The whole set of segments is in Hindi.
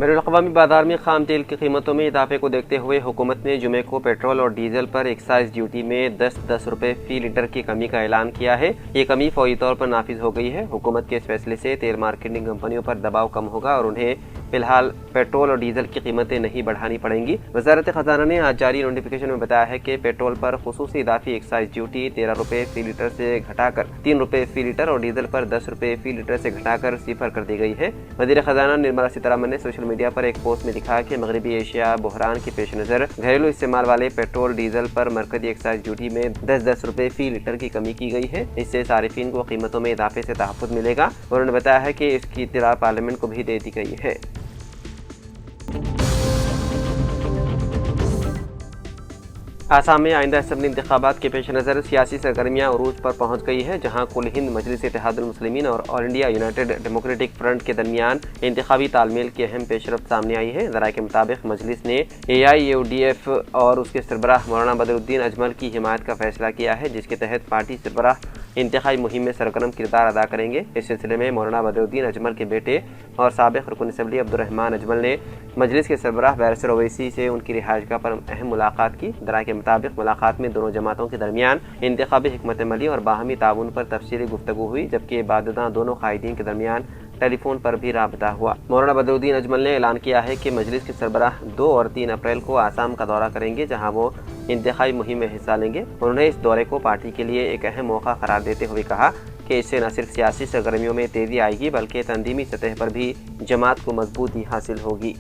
बैनुल-अक़वामी बाजार में खाम तेल की कीमतों में इजाफे को देखते हुए हुकूमत ने जुमे को पेट्रोल और डीजल पर एक्साइज ड्यूटी में 10 रुपए फी लीटर की कमी का ऐलान किया है। ये कमी फौरी तौर पर नाफिज हो गई है। हुकूमत के इस फैसले से तेल मार्केटिंग कंपनियों पर दबाव कम होगा और उन्हें फिलहाल पेट्रोल और डीजल की कीमतें नहीं बढ़ानी पड़ेंगी। वजारत खजाना ने आज जारी नोटिफिकेशन में बताया है कि पेट्रोल पर खुसूसी इजाफी एक्साइज ड्यूटी 13 रुपए फी लीटर से घटाकर 3 रुपए फी लीटर और डीजल पर 10 रुपए फी लीटर से घटाकर 0 कर दी गई है। वज़ीर खजाना निर्मला सीतारमन ने सोशल मीडिया पर एक पोस्ट में लिखा कि मगरबी एशिया बहरान के पेश नज़र घरेलू इस्तेमाल वाले पेट्रोल डीजल पर मरकजी एक्साइज ड्यूटी में 10 रुपए फी लीटर की कमी की गई है। इससे सारिफिन को कीमतों में इजाफे से तहफ़्फ़ुज़ मिलेगा। उन्होंने बताया है कि इसकी इत्तला पार्लियामेंट को भी दे दी गई है। आसाम में आइंदा असम्बली इंतखाबात के पेश नज़र सियासी सरगर्मियाँ उरूज पर पहुँच गई है, जहाँ कुल हिंद मजलिस इत्तेहादुल मुस्लिमीन और all India United democratic front के दरमियान इंतखाबी तालमेल की अहम पेशरफ्त सामने आई है। ज़राए के मुताबिक मजलिस ने AIUDF और उसके सरबराह मौलाना बदरुद्दीन अजमल की हिमायत का फैसला किया है, जिसके तहत पार्टी सरबराह इंतखाबी मुहिम में सरगर्म किरदार अदा करेंगे। इस सिलसिले में मौलाना बदरुद्दीन अजमल के बेटे और साबिक़ रुकन असम्बली अब्दुर्रहमान अजमल ने मजलिस के सरबराह बैरिस्टर ओवैसी से उनकी रिहाइशगाह पर अहम मुलाकात की। ज़राए के मुताबिक मुलाकात में दोनों जमातों के दरमियान इंतखाबी हिकमत अमली और बाहमी ताउन पर तफसीली गुफ्तगू हुई, जबकि बाददा दोनों कायदीन के दरमियान टेलीफोन पर भी राबता हुआ। मौलाना बदरुद्दीन अजमल ने ऐलान किया है कि मजलिस के सरबराह 2 और 3 अप्रैल को आसाम का दौरा करेंगे, जहां वो इंतखाबी मुहिम में हिस्सा लेंगे। उन्होंने इस दौरे को पार्टी के लिए एक अहम मौका करार देते हुए कहा कि इससे न सिर्फ सियासी सरगर्मियों में तेजी आएगी, बल्कि तंजीमी सतह पर भी जमात को मजबूती हासिल होगी।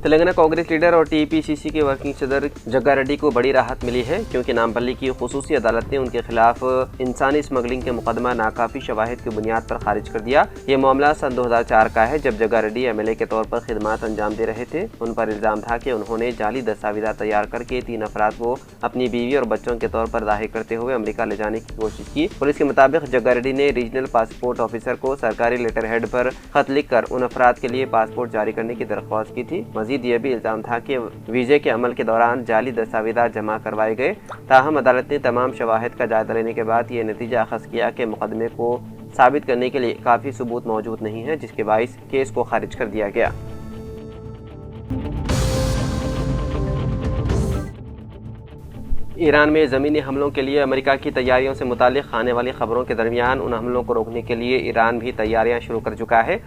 तेलंगाना कांग्रेस लीडर और TPCC के वर्किंग सदर जग्गा रेड्डी को बड़ी राहत मिली है, क्योंकि नामबल्ली की खुसूसी अदालत ने उनके खिलाफ इंसानी स्मगलिंग के मुकदमा नाकाफी शवाहिद की बुनियाद पर खारिज कर दिया। ये मामला सन 2004 का है, जब जग्गा रेड्डी MLA के तौर पर खिदमात अंजाम दे रहे थे। उन पर इल्जाम था कि उन्होंने जाली दस्तावेज़ात तैयार करके 3 अफराद को अपनी बीवी और बच्चों के तौर पर जाहिर करते हुए अमेरिका ले जाने की कोशिश की। पुलिस के मुताबिक जग्गा रेड्डी ने रीजनल पासपोर्ट ऑफिसर को सरकारी लेटर हेड पर खत लिखकर उन अफराद के लिए पासपोर्ट जारी करने की दरख्वास्त की थी। यह भी इल्जाम था कि वीजे के अमल के दौरान जाली दस्तावेज़ात जमा करवाए गए। ताहम अदालत ने तमाम शवाहिद का जायजा लेने के बाद ये नतीजा अखज़ किया कि मुकदमे को साबित करने के लिए काफ़ी सबूत मौजूद नहीं है, जिसके बाइस केस को खारिज कर दिया गया। ईरान में ज़मीनी हमलों के लिए अमेरिका की तैयारियों से मुतालिक आने वाली खबरों के दरमियान उन हमलों को रोकने के लिए ईरान भी तैयारियां शुरू कर चुका है।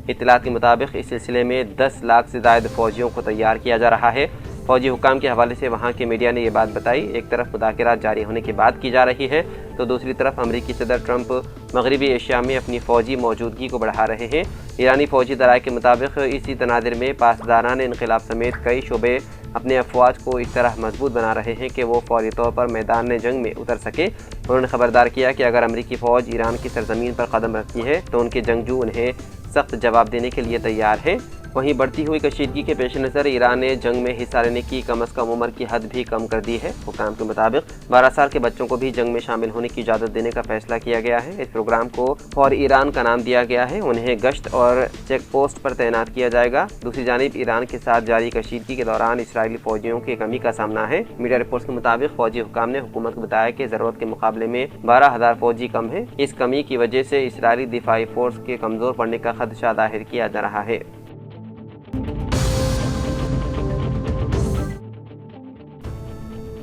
इत्तलात के मुताबिक इस सिलसिले में 10 लाख से ज़ायद फ़ौजियों को तैयार किया जा रहा है। फ़ौजी हुकाम के हवाले से वहाँ के मीडिया ने यह बात बताई। एक तरफ मुज़ाकरात जारी होने की बात की जा रही है, तो दूसरी तरफ अमरीकी सदर ट्रंप मगरबी एशिया में अपनी फ़ौजी मौजूदगी को बढ़ा रहे हैं। ईरानी फ़ौजी दराए के मुताबिक इसी तनाज़ुर में पासदारान इनक़िलाब समेत कई शोबे अपने अफवाज को इस तरह मजबूत बना रहे हैं कि वो फौरी तौर पर मैदान जंग में उतर सके। उन्होंने खबरदार किया कि अगर अमरीकी फ़ौज ईरान की सरजमीन पर कदम रखती है तो उनके जंगजू उन्हें सख्त जवाब देने के लिए तैयार हैं। वहीं बढ़ती हुई कशीदगी के पेश नज़र ईरान ने जंग में हिस्सा लेने की कम अज़ कम उम्र की हद भी कम कर दी है। हुकाम के मुताबिक 12 साल के बच्चों को भी जंग में शामिल होने की इजाज़त देने का फैसला किया गया है। इस प्रोग्राम को फौर ईरान का नाम दिया गया है। उन्हें गश्त और चेक पोस्ट पर तैनात किया जाएगा। दूसरी जानिब ईरान के साथ जारी कशीदगी के दौरान इसराइली फौजियों की कमी का सामना है। मीडिया रिपोर्ट्स के मुताबिक फौजी हुकाम ने हुकूमत को बताया कि ज़रूरत के मुकाबले में 12,000 फौजी कम है। इस कमी की वजह से इसराइली दिफाई फोर्स के कमज़ोर पड़ने का खदशा जाहिर किया जा रहा है।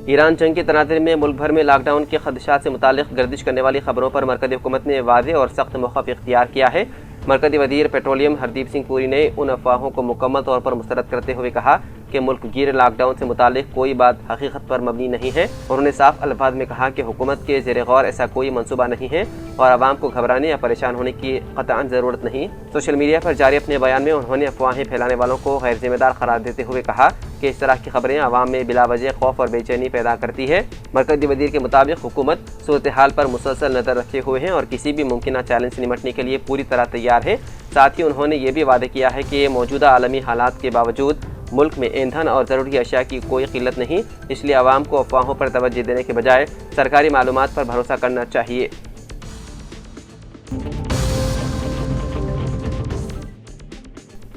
ईरान जंग के तनाज़ुर में मुल्क भर में लॉकडाउन के खदशात से मुतालिक गर्दिश करने वाली खबरों पर मरकज़ी हुकूमत ने वाज़ेह और सख्त मौक़िफ़ इख्तियार किया है। मरकज़ी वज़ीर पेट्रोलियम हरदीप सिंह पुरी ने उन अफवाहों को मुकम्मल तौर पर मुस्तरद करते हुए कहा कि मुल्क गिर लॉकडाउन से मुतालिक कोई बात हकीकत पर मबनी नहीं है। उन्होंने साफ अल्फाज में कहा कि हुकूमत के ज़ेर गौर ऐसा कोई मनसूबा नहीं है और आवाम को घबराने या परेशान होने की क़तअन ज़रूरत नहीं। सोशल मीडिया पर जारी अपने बयान में उन्होंने अफवाहें फैलाने वालों को गैर जिम्मेदार करार देते हुए कहा कि इस तरह की खबरें आवाम में बिलावजह खौफ और बेचैनी पैदा करती है। मरकज़ी वज़ीर के मुताबिक हुकूमत सूरत हाल पर मुसलसल नज़र रखे हुए हैं और किसी भी मुमकिन चैलेंज से निपटने के लिए पूरी तरह तैयार है। साथ ही उन्होंने ये भी वादा किया है कि मौजूदा आलमी हालात के बावजूद मुल्क में ईंधन और ज़रूरी अशिया की कोई किल्लत नहीं, इसलिए आवाम को अफवाहों पर तवज्जो देने के बजाय सरकारी मालूमात पर भरोसा करना चाहिए।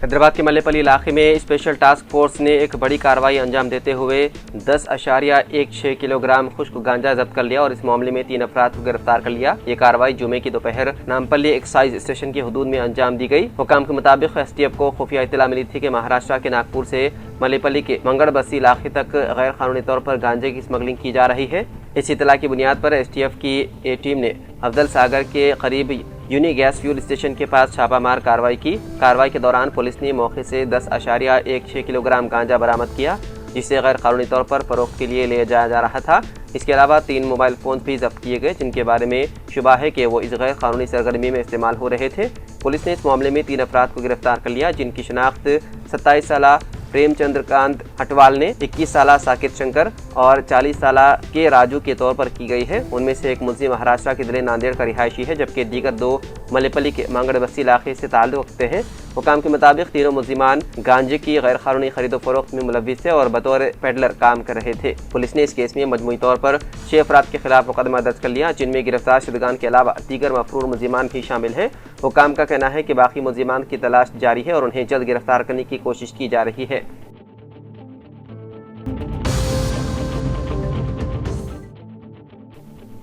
हैदराबाद के मल्लेपल्ली इलाके में स्पेशल टास्क फोर्स ने एक बड़ी कार्रवाई अंजाम देते हुए 10.16 किलोग्राम खुश्क गांजा जब्त कर लिया और इस मामले में 3 अफराद को गिरफ्तार कर लिया। ये कार्रवाई जुमे की दोपहर नामपल्ली एक्साइज स्टेशन की हदूद में अंजाम दी गई। हुकाम के मुताबिक STF को खुफिया इत्तला मिली थी कि महाराष्ट्र के नागपुर से मल्लेपल्ली के मंगड़ बस्ती इलाके तक गैर कानूनी तौर पर गांजे की स्मगलिंग की जा रही है। इस इत्तला की बुनियाद पर STF की एक टीम ने अफजल सागर के करीब यूनी गैस फ्यूल स्टेशन के पास छापामार कार्रवाई की। कार्रवाई के दौरान पुलिस ने मौके से 10.16 किलोग्राम गांजा बरामद किया, जिसे गैर कानूनी तौर पर फरोख्त के लिए ले जाया जा रहा था। इसके अलावा 3 मोबाइल फ़ोन भी जब्त किए गए, जिनके बारे में शुबा है कि वो इस गैर कानूनी सरगर्मी में इस्तेमाल हो रहे थे। पुलिस ने इस मामले में 3 अफराद को गिरफ्तार कर लिया, जिनकी शनाख्त 27 साल प्रेमचंद्रकांत हटवाल ने 21 साल साकिर शंकर और 40 साल के राजू के तौर पर की गई है। उनमें से एक मुलजिम महाराष्ट्र के जिले नांदेड़ का रिहायशी है, जबकि दीगर 2 मल्लेपल्ली के मांगड़ बस्ती इलाके से ताल्लुक़ रखते हैं। हुकाम के मुताबिक तीनों मुलजिमान गांजे की गैर कानूनी खरीदो फरोख्त में मुलव्विस थे और बतौर पेडलर काम कर रहे थे। पुलिस ने इस केस में मजमूई तौर पर 6 अफराद के खिलाफ मुकदमा दर्ज कर लिया, जिनमें गिरफ्तार शुदगान के अलावा दीगर मफरूर मुलजिमान भी शामिल हैं। हुकाम का कहना है कि बाकी मुलजिमान की तलाश जारी है और उन्हें जल्द गिरफ्तार करने की कोशिश की जा रही है।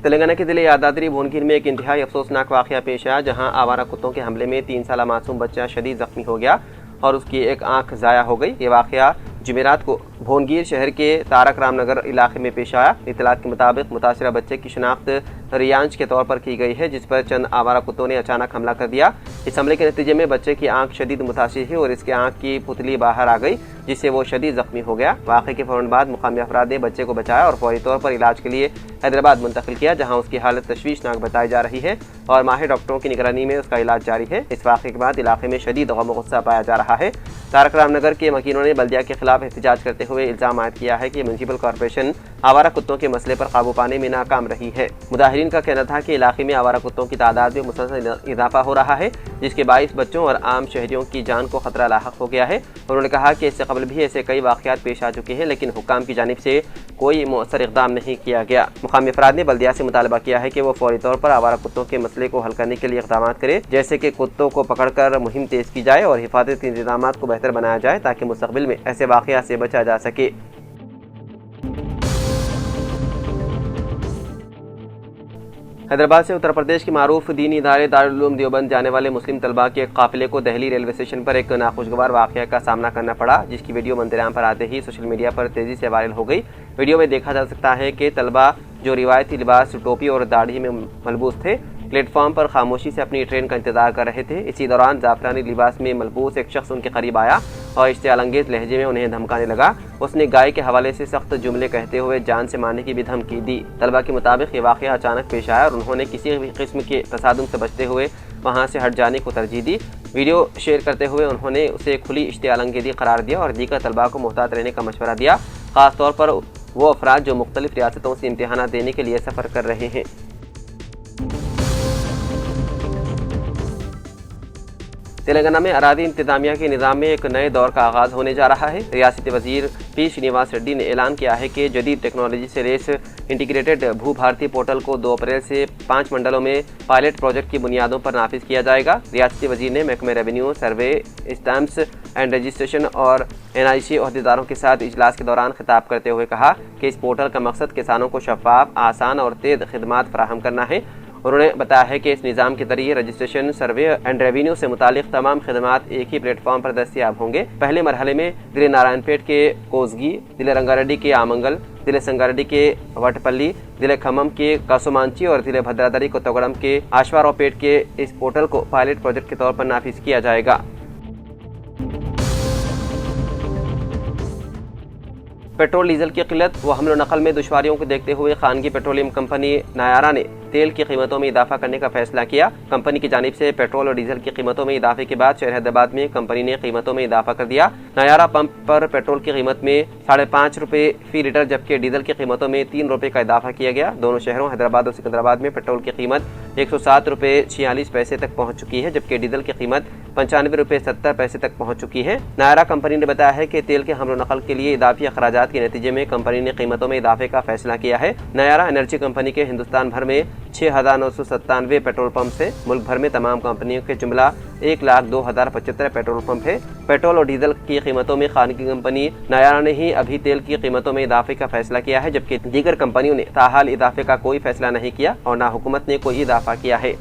तेलंगाना के जिले यादाद्री भुवनगिर में एक इंतहाई अफसोसनाक वाक़या पेश आया, जहां आवारा कुत्तों के हमले में 3 साल मासूम बच्चा शदीद जख्मी हो गया और उसकी एक आंख ज़ाया हो गई। ये वाक़या जुमेरात को भुवनगिर शहर के तारक रामनगर इलाके में पेश आया। इत्तलात के मुताबिक मुतासिरा बच्चे की शनाख्त रियांश के तौर पर की गई है, जिस पर चंद आवारा कुत्तों ने अचानक हमला कर दिया। इस हमले के नतीजे में बच्चे की आंख शदीद मुतासिर हुई और इसके आंख की पुतली बाहर आ गई, जिससे वो शदीद जख्मी हो गया। वाक़े के फौरन बाद मुकामी अफराद ने बच्चे को बचाया और फौरी तौर पर इलाज के लिए हैदराबाद मुंतकिल किया, जहाँ उसकी हालत तशवीशनाक बताई जा रही है और माहिर डॉक्टरों की निगरानी में उसका इलाज जारी है। इस वाक़े के बाद इलाके में शदीद गम गुस्सा पाया जा रहा है। तारक रामनगर के मकीनों ने बल्दिया के खिलाफ एहतजाज करते हुए इल्ज़ाम आयद किया है कि म्यूनसिपल कॉरपोरेशन आवारा कुत्तों के मसले पर काबू पाने में नाकाम रही है। मुजाहिरीन का कहना था कि इलाके में आवारा कुत्तों की तादाद में मुसलसल इजाफा हो रहा है, जिसके बाइस बच्चों और आम शहरियों की जान को खतरा लाहक हो गया है। उन्होंने कहा कि इससे कबल भी ऐसे कई वाक़यात पेश आ चुके हैं, लेकिन हुक्काम की जानिब से कोई मौसर इक़दाम नहीं किया गया। मुकामी अफराद ने बल्दिया से मुतालबा किया है कि वो फौरी तौर पर आवारा कुत्तों के मसले को हल करने के लिए इक़दाम करे, जैसे कि कुत्तों को पकड़कर मुहिम तेज की जाए और हिफाजती इंतजाम को बेहतर बनाया जाए, ताकि मुस्तक़बिल में ऐसे वाक़यात से बचा जा सके। हैदराबाद से उत्तर प्रदेश के मारूफ दीनी इदारे दारुल उलूम देवबंद जाने वाले मुस्लिम तलबा के काफिले को दिल्ली रेलवे स्टेशन पर एक नाखुशगवार वाक़या का सामना करना पड़ा, जिसकी वीडियो मंजर-ए-आम पर आते ही सोशल मीडिया पर तेज़ी से वायरल हो गई। वीडियो में देखा जा सकता है कि तलबा जो रिवायती लिबास, टोपी और दाढ़ी में मलबूस थे, प्लेटफॉर्म पर खामोशी से अपनी ट्रेन का इंतजार कर रहे थे। इसी दौरान जाफरानी लिबास में मलबूस एक शख्स उनके करीब आया और इश्तियालंगेज लहजे में उन्हें धमकाने लगा। उसने गाय के हवाले से सख्त जुमले कहते हुए जान से मारने की भी धमकी दी। तलबा के मुताबिक ये वाक़या अचानक पेश आया और उन्होंने किसी भी किस्म के तसादुम से बचते हुए वहाँ से हट जाने को तरजीह दी। वीडियो शेयर करते हुए उन्होंने उसे खुली इश्तियालंगेजी करार दिया और दीगर तलबा को मोहतात रहने का मशवरा दिया, ख़ासतौर पर वो अफराद जो मुख्तलिफ रियासतों से इम्तिहानात देने के लिए सफ़र कर रहे हैं। तेलंगाना में अरादी इंतजामिया के निज़ाम में एक नए दौर का आगाज़ होने जा रहा है। रियासती वज़ीर पी श्रीनिवास रेड्डी ने ऐलान किया है कि जदीद टेक्नोलॉजी से लैस इंटीग्रेटेड भू भारती पोर्टल को 2 अप्रैल से 5 मंडलों में पायलट प्रोजेक्ट की बुनियादों पर नाफिज किया जाएगा। रियासती वज़ीर ने महकमे revenue, survey, stamps and registration और NIC अहदेदारों के साथ इजलास के दौरान खिताब करते हुए कहा कि इस पोर्टल का मकसद किसानों को शफाफ, आसान और तेज़ खिदमात फराहम करना है। उन्होंने बताया है कि इस निज़ाम के जरिए रजिस्ट्रेशन, सर्वे एंड रेवेन्यू से मुतालिक तमाम खिदमात एक ही प्लेटफॉर्म पर दस्तियाब होंगे। पहले मरहले में जिले नारायणपेट के कोसगी, जिले रंगारेड्डी के आमंगल, जिले संगारेड्डी के वटपल्ली, जिले खम्मम के कासुमांची और जिले भद्रादरी कोत्तगुडम के आश्वारावपेट के इस पोर्टल को पायलट प्रोजेक्ट के तौर पर नाफिज किया जाएगा। पेट्रोल डीजल की किल्लत व हमलो नकल में दुश्वारियों को देखते हुए खानगी पेट्रोलियम कंपनी नायारा ने तेल की कीमतों में इजाफा करने का फैसला किया। कंपनी की जानिब से पेट्रोल और डीजल की कीमतों में इजाफे के बाद शहर हैदराबाद में कंपनी ने कीमतों में इजाफा कर दिया। नायारा पंप पर पेट्रोल की कीमत में 5.5 रुपये फी लीटर, जबकि डीजल की कीमतों में 3 रुपये का इजाफा किया गया। दोनों शहरों हैदराबाद और सिकंदराबाद में पेट्रोल की कीमत 107 रुपये 46 पैसे तक पहुँच चुकी है, जबकि डीजल की कीमत 95 रुपये 70 पैसे तक पहुँच चुकी है। नायारा कंपनी ने बताया है कि तेल के हमलो नकल के लिए इजाफी अखराजात के नतीजे में कंपनी ने कीमतों में इजाफे का फैसला किया है। नायारा एनर्जी कंपनी के हिंदुस्तान भर में 6,997 पेट्रोल पंप से मुल्क भर में तमाम कंपनियों के जुमला 1,02,075 पेट्रोल पंप है। पेट्रोल और डीजल की कीमतों में खानगी कंपनी नायारा ने ही अभी तेल की कीमतों में इजाफे का फैसला किया है, जबकि दीगर कंपनियों ने ताहाल इजाफे का कोई फैसला नहीं किया और न हुकूमत ने कोई इजाफा किया है।